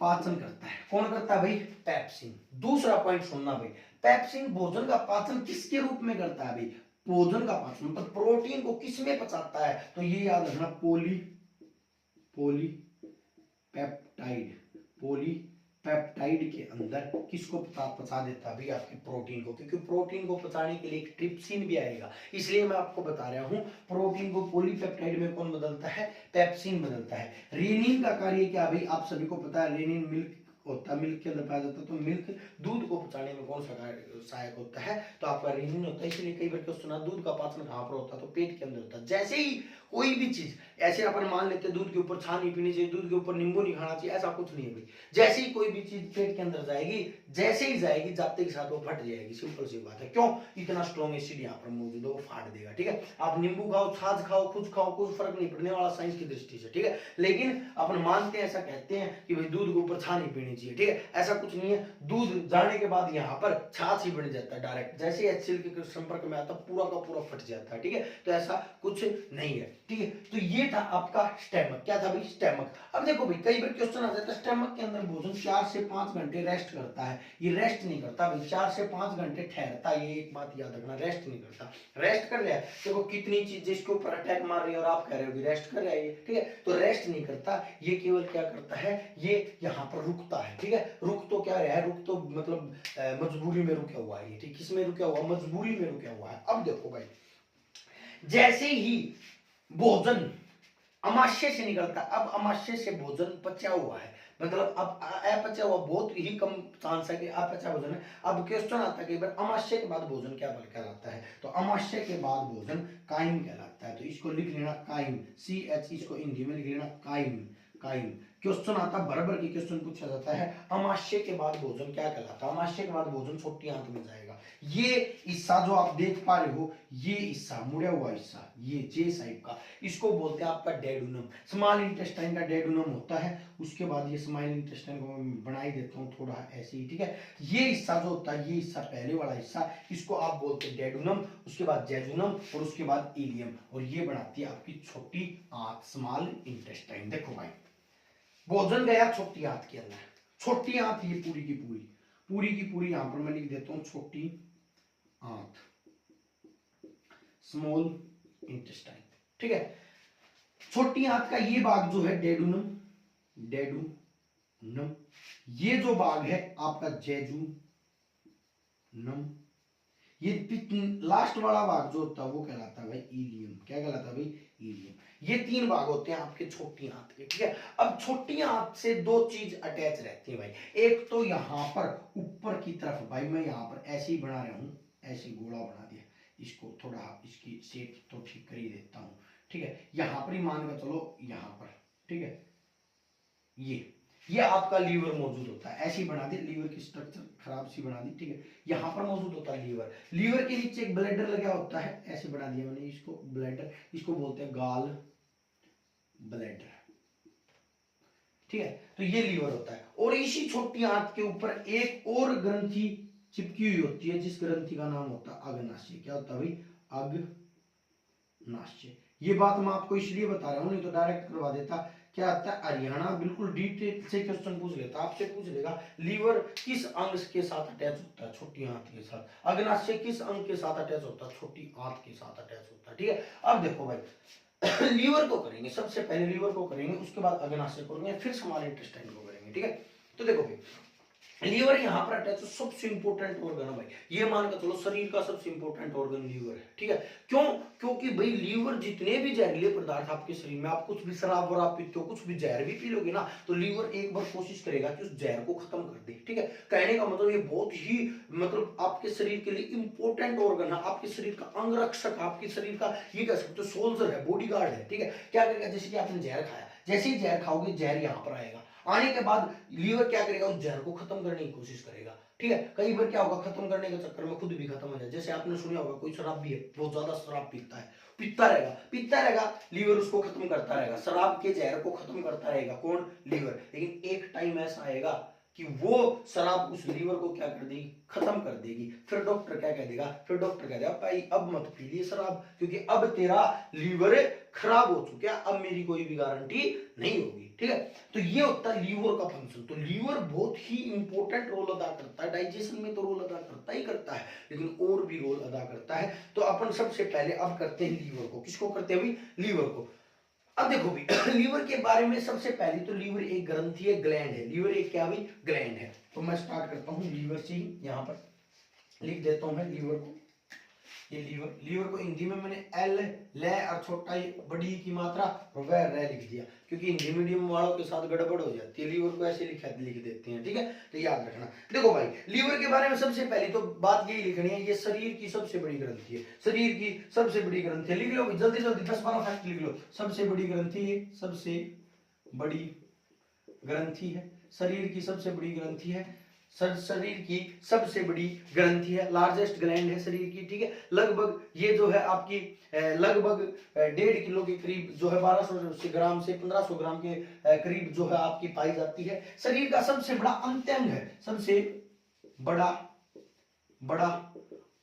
पाचन करता है, कौन करता है भाई, पेप्सिन। दूसरा पॉइंट सुनना भाई, पेप्सिन भोजन का पाचन किसके रूप में करता है भाई, भोजन का पाचन मतलब प्रोटीन को किस में पचाता है, तो ये याद रखना, पोली पेप्टाइड पेप्टाइड के अंदर किसको पचा देता है भाई, आपकी प्रोटीन को, क्योंकि प्रोटीन को पचाने के लिए एक ट्रिप्सिन भी आएगा, इसलिए मैं आपको बता रहा हूं प्रोटीन को पॉलीपेप्टाइड में कौन बदलता है, पेप्सिन बदलता है। रेनिन का कार्य क्या भाई, आप सभी को पता है, रेनिन मिल्क होता है, मिल्क के अंदर पाया जाता है, तो मिल्क दूध को पचाने में कौन सा सहायक होता है, तो आपका रेनिन होता है। इसलिए कई बार क्वेश्चन आता, दूध का पाचन कहां पर होता है, तो पेट के अंदर होता है। जैसे ही कोई भी चीज, ऐसे अपन मान लेते हैं दूध के ऊपर छाछ नहीं पीनी चाहिए, दूध के ऊपर नींबू नहीं खाना चाहिए, ऐसा कुछ नहीं है भाई। जैसे ही कोई भी चीज पेट के अंदर जाएगी, जैसे ही जाएगी जाते के साथ वो फट जाएगी, सिंपल सी बात है। क्यों, इतना स्ट्रॉन्ग एसिड यहाँ पर मौजूद है, वो फाड़ देगा। ठीक है, आप नींबू खाओ, छाछ खाओ, कुछ खाओ, कुछ फर्क नहीं पड़ने वाला साइंस की दृष्टि से। ठीक है, लेकिन अपन मानते हैं, ऐसा कहते हैं कि भाई दूध के ऊपर छाछ नहीं पीनी चाहिए। ठीक है, ऐसा कुछ नहीं है, दूध जाने के बाद यहाँ पर छाछ ही बन जाता है डायरेक्ट, जैसे HCl के संपर्क में आता पूरा का पूरा फट जाता है। ठीक है, तो ऐसा कुछ नहीं है। ठीक है, तो ये था आपका स्टमक। क्या था भाई, स्टमक। अब देखो भाई, कई बार क्वेश्चन आ जाता है स्टमक के अंदर भोजन 4 से 5 घंटे रेस्ट करता है, ये रेस्ट नहीं करता भाई, 4 से 5 घंटे ठहरता है, ये एक बात याद रखना, रेस्ट नहीं करता। रेस्ट कर रहा है, देखो कितनी चीजें इसके ऊपर अटैक मार रही है और आप कह रहे हो कि रेस्ट कर रहा है ये। ठीक है, तो रेस्ट नहीं करता, ये केवल क्या करता है, ये यहाँ पर रुकता है। ठीक है, रुक तो क्या रहा है, रुक तो मतलब मजबूरी में रुका हुआ है। ठीक, किसमें रुका हुआ, मजबूरी में रुका हुआ है। अब देखो भाई, जैसे ही भोजन अमाशय से निकलता, अब अमाशय से भोजन पचा हुआ है, मतलब अब अपचा हुआ बहुत ही कम चांस है कि अपचा भोजन है। अब क्वेश्चन आता है कई बार, अमाशय के बाद भोजन क्या कहलाता है, तो अमाशय के बाद भोजन काइम कहलाता है। तो इसको लिख लेना काइम, CH, इसको हिंदी में लिख लेना काइम, काइम। क्वेश्चन आता बराबर की क्वेश्चन पूछा जाता है, अमाशय के बाद भोजन क्या कहलाता है, अमाशय के बाद भोजन छोटी आंत में जाएगा। ये हिस्सा जो आप देख पा रहे हो, ये हिस्सा मुड़ा हुआ हिस्सा, ये जे साइड का, इसको बोलते हैं आपका डेडुनम। स्मॉल इंटेस्टाइन का डेडुनम होता है। उसके बाद ये स्मॉल इंटेस्टाइन को मैं बना ही देता हूँ थोड़ा ऐसे ही। ठीक है, ये हिस्सा जो होता है, ये हिस्सा पहले वाला हिस्सा, इसको आप बोलते हैं डेडुनम, उसके बाद जेजुनम और उसके बाद इलियम, और ये बनाती है आपकी छोटी आंत, स्मॉल इंटेस्टाइन। देखो भाई, भोजन गया छोटी आंत के अंदर, छोटी आंत ये पूरी की पूरी, पूरी की पूरी यहां पर मैं लिख देता हूं छोटी आंत, स्मॉल इंटेस्टाइन। ठीक है, छोटी आंत का ये भाग जो है डेडुनम, डेडुनम, ये जो भाग है आपका जेजुनम, ये लास्ट वाला भाग जो होता है वो कहलाता है भाई इलियम। क्या कहलाता है भाई, इलियम। ये 3 भाग होते हैं आपके छोटी आंत के। ठीक है, अब छोटी आंत से 2 चीज अटैच रहती है भाई, एक तो यहां पर ऊपर की तरफ, भाई मैं यहां पर ऐसे ही बना रहा हूं, ऐसे गोला बना दिया, इसको थोड़ा इसकी शेप तो ठीक कर ही देता हूं। ठीक है, यहां पर ही मान कर चलो, यहां पर। ठीक है, ये आपका लीवर मौजूद होता है, ऐसी बना दी, लीवर की स्ट्रक्चर खराब सी बना दी। ठीक है, यहां पर मौजूद होता है लीवर, लीवर के नीचे एक ब्लैडर लगा होता है, ऐसे बना दिया मैंने इसको ब्लैडर, इसको बोलते हैं गाल ब्लैडर। ठीक है, तो ये लीवर होता है, और इसी छोटी आंत के ऊपर एक और ग्रंथि चिपकी हुई होती है, जिस ग्रंथि का नाम होता है अग्नाशय। क्या होता है भाई, अग्नाशय। ये बात मैं आपको इसलिए बता रहा हूं, नहीं तो डायरेक्ट करवा देता। क्या आता है, हरियाणा बिल्कुल डिटेल से क्वेश्चन पूछ लेता, आपसे पूछ लेगा लीवर किस अंग के साथ अटैच होता है, छोटी आंत के साथ, अग्नाशय किस अंग के साथ अटैच होता है, छोटी आंत के साथ अटैच होता है। ठीक है, अब देखो भाई, लीवर को करेंगे, सबसे पहले लीवर को करेंगे, उसके बाद अग्नाशय को करेंगे, फिर स्मॉल इंटेस्टाइन को करेंगे। ठीक है, तो देखो भाई, लीवर यहां पर अटैच, सबसे इंपॉर्टेंट ऑर्गन है भाई, ये मान के चलो शरीर का सबसे इंपॉर्टेंट ऑर्गन लीवर है। ठीक है, क्यों, क्योंकि भाई लीवर जितने भी जहरीले पदार्थ आपके शरीर में, आप कुछ भी शराब वराब पीते हो, कुछ भी जहर भी पी लोगे ना, तो लीवर एक बार कोशिश करेगा कि उस जहर को खत्म कर दे। ठीक है, कहने का मतलब ये बहुत ही मतलब आपके शरीर के लिए इंपॉर्टेंट ऑर्गन है, आपके शरीर का अंगरक्षक, आपके शरीर का ये कह सकते हो सोल्जर है, बॉडीगार्ड है। ठीक है, क्या करेगा, जैसे कि आपने जहर खाया, जैसे ही जहर खाओगे, जहर यहाँ पर आएगा, आने के बाद लीवर क्या करेगा, उस जहर को खत्म करने की कोशिश करेगा। ठीक है, कई बार क्या होगा, खत्म करने के चक्कर में खुद भी खत्म हो जाए। जैसे आपने सुना होगा, कोई शराब भी है, बहुत ज्यादा शराब पीता है, पीता रहेगा, लीवर उसको खत्म करता रहेगा, शराब के जहर को खत्म करता रहेगा, कौन, लीवर। लेकिन एक टाइम ऐसा आएगा कि वो शराब उस लीवर को क्या कर देगी, खत्म कर देगी। फिर डॉक्टर क्या कह देगा, फिर डॉक्टर कह देगा भाई अब मत पी लिए शराब, क्योंकि अब तेरा लीवर खराब हो चुका है, अब मेरी कोई भी गारंटी नहीं होगी। ठीक है, तो ये होता है लीवर का फंक्शन। तो लीवर बहुत ही इंपॉर्टेंट रोल अदा करता है, डाइजेशन में तो रोल अदा करता ही करता है, लेकिन और भी रोल अदा करता है। तो अपन सबसे पहले अब करते हैं लीवर को, किसको करते हैं भाई, लीवर को। अब देखो भी लीवर के बारे में सबसे पहले तो लीवर एक ग्रंथि है, ग्लैंड है। लीवर एक क्या भी ग्लैंड है। तो मैं स्टार्ट करता हूँ लीवर से ही, यहाँ पर लिख देता हूँ मैं लीवर को। ये लीवर को हिंदी में मैंने एल ले और छोटा बड़ी की मात्रा वह रे लिख दिया, क्योंकि हिंदी मीडियम वालों के साथ गड़बड़ हो जाती है। लीवर को ऐसे लिख देते हैं, ठीक है। तो याद रखना। देखो भाई लीवर के बारे में सबसे पहले तो बात यही लिखनी है, ये शरीर की सबसे बड़ी ग्रंथि है। शरीर की सबसे बड़ी ग्रंथि है, लिख लो जल्दी जल्दी 10-12 फैक्ट लिख लो। सबसे बड़ी ग्रंथि है, सबसे बड़ी ग्रंथि है, शरीर की सबसे बड़ी ग्रंथि है, शरीर की सबसे बड़ी ग्रंथि है, लार्जेस्ट ग्लैंड है शरीर की, ठीक है। लगभग ये जो है आपकी लगभग 1.5 किलो के करीब जो है 1200 ग्राम से 1500 ग्राम के करीब जो है आपकी पाई जाती है। शरीर का सबसे बड़ा अंत्यांग है, सबसे बड़ा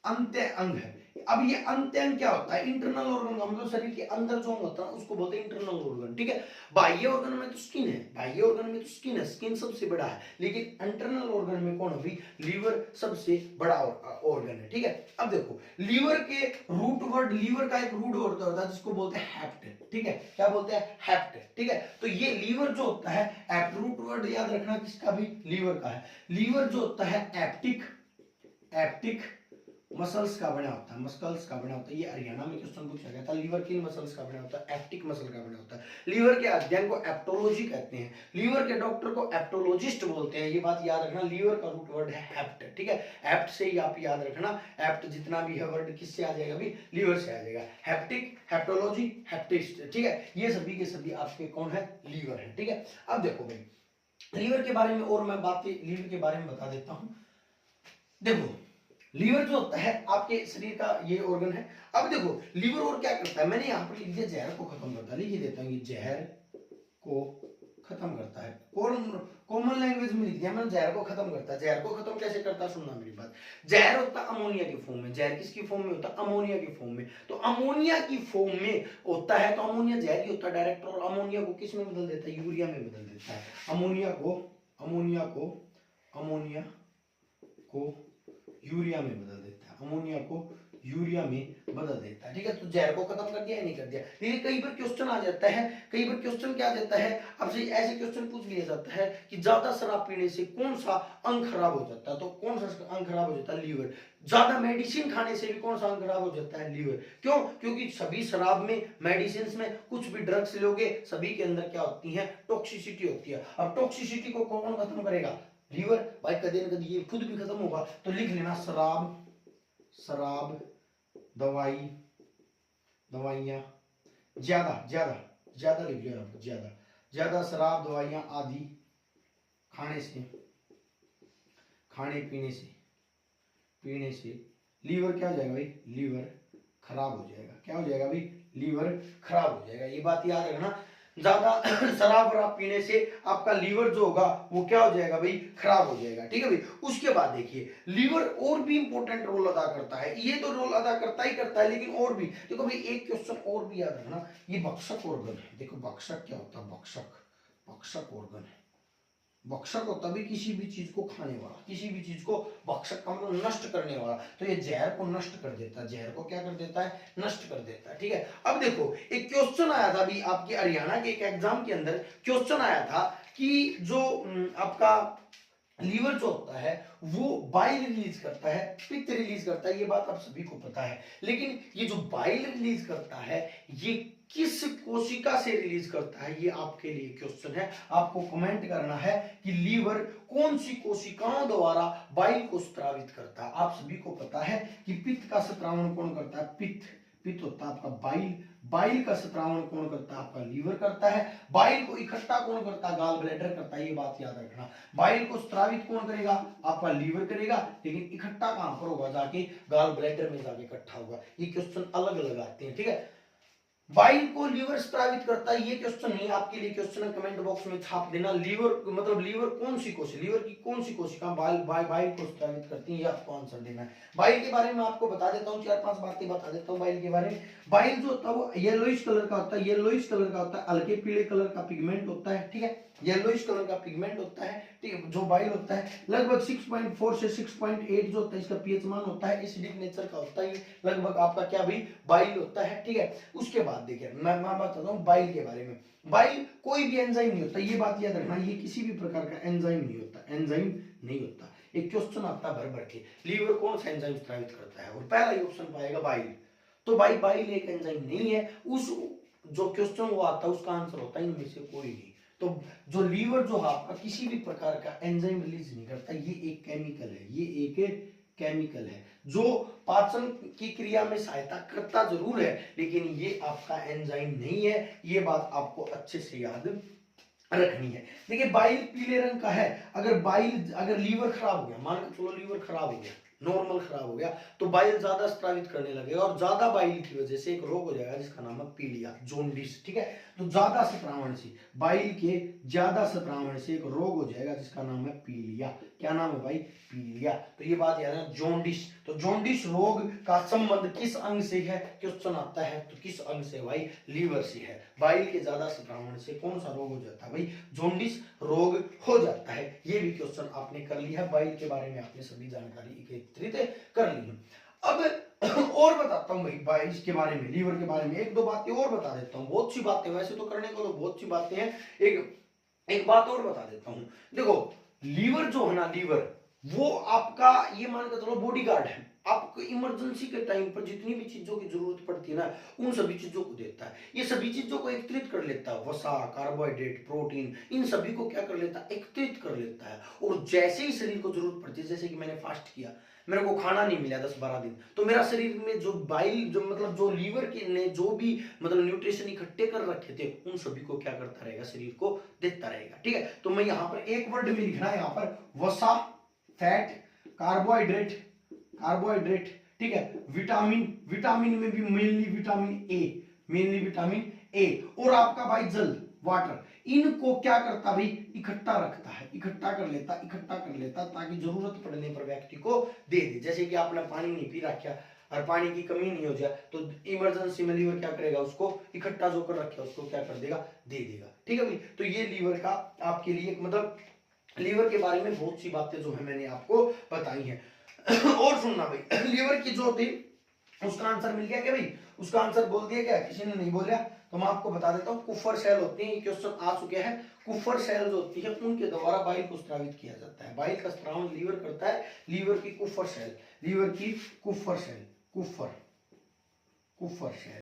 अंत्य अंग है। अब ये अंत्यांग क्या होता है? इंटरनल ऑर्गन का मतलब शरीर के अंदर जो होता है उसको बोलते हैं इंटरनल ऑर्गन, ठीक है। बाह्य ऑर्गन में तो स्किन है, बाह्य ऑर्गन में तो स्किन है, स्किन सबसे बड़ा है, लेकिन इंटरनल ऑर्गन में कौन है? लीवर सबसे बड़ा ऑर्गन है, ठीक है। अब देखो लीवर के रूट वर्ड, लीवर का एक रूट वर्ड होता है जिसको बोलते हैं हेप्ट, ठीक है। क्या बोलते हैं? हेप्ट, ठीक है। तो ये लीवर जो होता है एप्ट, रूट वर्ड याद रखना किसका भी? लीवर का है। लीवर जो होता है एप्टिक मसल्स का बना होता है, मसल्स का बना होता है। ये हरियाणा में क्वेश्चन पूछा गया था, लीवर किन मसल्स का बना होता है? एप्टिक मसल का बना होता है। लीवर के अध्ययन को एप्टोलॉजी कहते हैं, लीवर के डॉक्टर को एप्टोलॉजिस्ट बोलते हैं। ये बात याद रखना। लीवर का रूट वर्ड है हेप्ट, ठीक है। एप्ट से ही आप याद रखना, एप्ट जितना भी है वर्ड किससे आ जाएगा भी? लीवर से आ जाएगा। हेप्टिक, हेप्टोलॉजी, हेप्टिस्ट, ठीक है। ये सभी के सभी आपके कौन है? लीवर है, ठीक है। अब देखो भाई लीवर के बारे में और मैं बातें लीवर के बारे में बता देता हूं। देखो लीवर जो होता है आपके शरीर का ये ऑर्गन है। अब देखो लीवर और क्या करता है, मैंने यहाँ पर लिख दिया जहर को खत्म करता है, लिख देता हूँ ये जहर को खत्म करता है। कॉमन लैंग्वेज में लिख दिया मैंने, जहर को खत्म करता है। जहर को खत्म कैसे करता है? सुनना मेरी बात। जहर होता है अमोनिया की फॉर्म में। जहर किसकी फॉर्म में होता है? अमोनिया की फॉर्म में। तो अमोनिया की फॉर्म में होता है, तो अमोनिया जहर ही होता है डायरेक्ट, और अमोनिया को किस में बदल देता है? यूरिया में बदल देता है। अमोनिया को यूरिया में बदल देता है, अमोनिया को यूरिया में बदल देता है, ठीक है। तो जहर को खत्म कर दिया या नहीं कर दिया? लेकिन कई बार क्वेश्चन आ जाता है, कई बार क्वेश्चन क्या देता है आपसे, ऐसे क्वेश्चन पूछ लिया जाता है कि ज्यादा शराब पीने से कौन सा अंग खराब हो जाता है? तो कौन सा अंग खराब हो जाता है? लीवर। ज्यादा मेडिसिन खाने से भी कौन सा अंग खराब हो जाता है? लीवर। क्यों? क्योंकि सभी शराब में, मेडिसिन में, कुछ भी ड्रग्स लोगे सभी के अंदर क्या होती है? टॉक्सिसिटी होती है। अब टॉक्सिसिटी को कौन खत्म करेगा? लीवर। भाई कभी न कभी ये खुद भी खत्म होगा, तो लिख लेना शराब दवाइयां ज्यादा लिख लिया, ज्यादा शराब दवाइयां आदि खाने पीने से लीवर क्या हो जाएगा भाई? लीवर खराब हो जाएगा। क्या हो जाएगा भाई? लीवर खराब हो जाएगा। ये बात याद रखना। ज्यादा शराब पीने से आपका लीवर जो होगा वो क्या हो जाएगा भाई? खराब हो जाएगा, ठीक है भाई। उसके बाद देखिए लीवर और भी इंपॉर्टेंट रोल अदा करता है। ये तो रोल अदा करता ही करता है, लेकिन और भी देखो भाई, एक क्वेश्चन और भी याद रखना, ये भक्षक ऑर्गन है। देखो भक्षक क्या होता है? भक्षक ऑर्गन है। भक्षक होता भी किसी भी चीज को खाने वाला, किसी भी चीज को भक्षक का मतलब नष्ट करने वाला। तो ये जहर को नष्ट कर देता है, जहर को क्या कर देता है? नष्ट कर देता है, ठीक है। अब देखो एक क्वेश्चन आया था अभी आपके हरियाणा के एक एग्जाम के अंदर, क्वेश्चन आया था कि जो आपका लीवर जो होता है वो बाइल रिलीज करता है, पित्त रिलीज करता है, ये बात आप सभी को पता है। लेकिन ये जो बाइल रिलीज करता है ये किस कोशिका से रिलीज करता है? ये आपके लिए क्वेश्चन है। आपको कमेंट करना है कि लीवर कौन सी कोशिकाओं द्वारा बाइल को स्त्रावित करता है। आप सभी को पता है कि पित्त का स्त्रावण कौन करता है? पित्त होता है आपका बाइल। बाइल का स्त्रावण कौन करता है? आपका लीवर करता है। बाइल को इकट्ठा कौन करता है? गाल ब्लैडर करता है। ये बात याद रखना। बाइल को स्त्रावित कौन करेगा? आपका लीवर करेगा, लेकिन इकट्ठा कहां पर होगा? जाके गाल ब्लैडर में जाके इकट्ठा होगा। ये क्वेश्चन अलग अलग आते हैं, ठीक है। बाइल को लीवर स्त्रावित करता है, ये क्वेश्चन नहीं आपके लिए क्वेश्चन है, कमेंट बॉक्स में छाप देना। लीवर मतलब लीवर कौन सी कोशिका, लीवर की कौन सी कोशिका बाइल को स्त्रावित करती है, ये आपको आंसर देना है। बाइल के बारे में आपको बता देता हूँ, 4-5 बातें बता देता हूँ बाइल के बारे में। बाइल जो होता है वो येलोइश कलर का होता है, येलोइश कलर का होता है, हल्के पीले कलर का पिगमेंट होता है, ठीक है। येलोइश कलर का पिगमेंट होता है, ठीक है, जो बाइल होता है लगभग 6.4 से 6.8 जो होता है इसका पीएच मान होता है, एसिडिक नेचर का होता है, लगभग आपका क्या भाई बाइल होता है, ठीक है। उसके बाद देखिए मैं बताता हूँ बाइल के बारे में। बाइल कोई भी एंजाइम नहीं होता, ये बात याद रखना, ये किसी भी प्रकार का एंजाइम नहीं होता, एंजाइम नहीं होता। एक क्वेश्चन आता भर भर के, लीवर कौन सा एंजाइम स्रावित करता है, और पहला ही ऑप्शन पाएगा बाइल। तो भाई बाइल एक एंजाइम नहीं है, उस जो क्वेश्चन वो आता है उसका आंसर होता है इनमें से कोई नहीं। तो जो लीवर जो आपका किसी भी प्रकार का एंजाइम रिलीज नहीं करता, ये एक केमिकल है, ये एक केमिकल है जो पाचन की क्रिया में सहायता करता जरूर है, लेकिन ये आपका एंजाइम नहीं है, ये बात आपको अच्छे से याद रखनी है। देखिए बाइल पीले रंग का है, अगर लीवर खराब हो गया, मान के चलो लीवर खराब हो गया, नॉर्मल खराब हो गया, तो बाइल ज्यादा स्रावित करने लगेगा, और ज्यादा बाइल की वजह से एक रोग हो जाएगा जिसका नाम है पीलिया, जोंडिस, ठीक है। तो ज्यादा संक्रमण से, बाइल के ज्यादा संक्रमण से एक रोग हो जाएगा जिसका नाम है पीलिया। क्या नाम है भाई? पीलिया। तो ये बात याद है, जोंडिस। तो जोंडिस रोग का संबंध किस अंग से है, क्वेश्चन आता है, तो किस अंग से भाई? लीवर से है। बाइल के ज्यादा संक्रमण से कौन सा रोग हो जाता है भाई? जोंडिस रोग हो जाता है। ये भी क्वेश्चन आपने कर लिया है, बाइल के बारे में आपने सभी जानकारी एकत्रित कर ली है। अब और बताता हूं भाई बाइल के बारे में, लीवर के बारे में एक दो बातें और बता देता हूं। बहुत सी बातें वैसे तो करने को तो बहुत सी बातें हैं, एक बात और बता देता हूं। देखो लीवर जो है ना, लीवर वो आपका ये मान के चलो बॉडीगार्ड है, आपको इमरजेंसी के टाइम पर जितनी भी चीजों की जरूरत पड़ती है ना, उन सभी चीजों को देता है। ये सभी चीजों को एकत्रित कर लेता है, वसा, कार्बोहाइड्रेट, प्रोटीन, इन सभी को क्या कर लेता है? एकत्रित कर लेता है। और जैसे ही शरीर को जरूरत पड़ती है, जैसे कि मैंने फास्ट किया, मेरे को खाना नहीं मिला 10-12 दिन, तो मेरा शरीर में जो बाइल जो मतलब जो लीवर के ने जो भी मतलब न्यूट्रिशन इकट्ठे कर रखे थे, उन सभी को क्या करता रहेगा? शरीर को देता रहेगा, ठीक है। तो मैं यहाँ पर एक वर्ड में लिखना है, यहाँ पर वसा, फैट, कार्बोहाइड्रेट, कार्बोहाइड्रेट, ठीक है, विटामिन में भी मेनली विटामिन ए, और आपका भाई जल, वाटर, इनको क्या करता भाई? इकट्ठा रखता है, इकट्ठा कर लेता ताकि जरूरत पड़ने पर व्यक्ति को दे दे। जैसे कि आपने पानी नहीं पी रखा और पानी की कमी नहीं हो जाए, तो इमरजेंसी में लीवर क्या करेगा? उसको इकट्ठा जो कर रखा है उसको क्या कर देगा? दे देगा, ठीक है भाई। तो ये लीवर का आपके लिए मतलब लीवर के बारे में बहुत सी बातें जो है मैंने आपको बताई हैं। और सुनना भाई, लीवर की जो थी उसका आंसर मिल गया क्या भाई? उसका आंसर बोल दिया क्या? किसी ने नहीं बोला तो मैं आपको बता देता हूँ, कुफर सेल होते हैं, ये क्वेश्चन आ चुके हैं। कुफर सेल जो होती है उनके द्वारा बाइल को स्रावित किया जाता है। बाइल का स्राव लीवर करता है, लीवर की कुफर सेल, लीवर की कुफर सेल, कुफर सेल